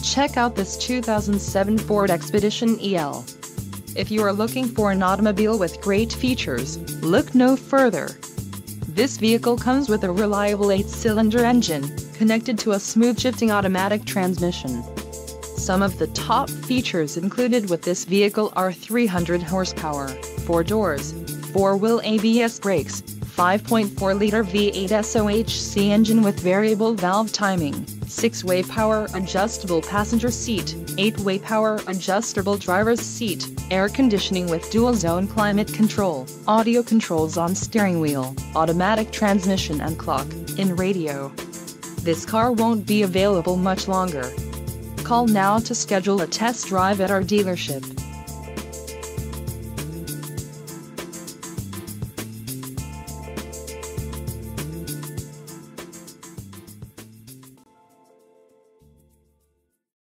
Check out this 2007 Ford Expedition EL. If you are looking for an automobile with great features, look no further. This vehicle comes with a reliable 8-cylinder engine, connected to a smooth-shifting automatic transmission. Some of the top features included with this vehicle are 300 horsepower, 4 doors, 4-wheel ABS brakes, 5.4-liter V8 SOHC engine with variable valve timing, 6-way power adjustable passenger seat, 8-way power adjustable driver's seat, air conditioning with dual-zone climate control, audio controls on steering wheel, automatic transmission and clock-in radio. This car won't be available much longer. Call now to schedule a test drive at our dealership.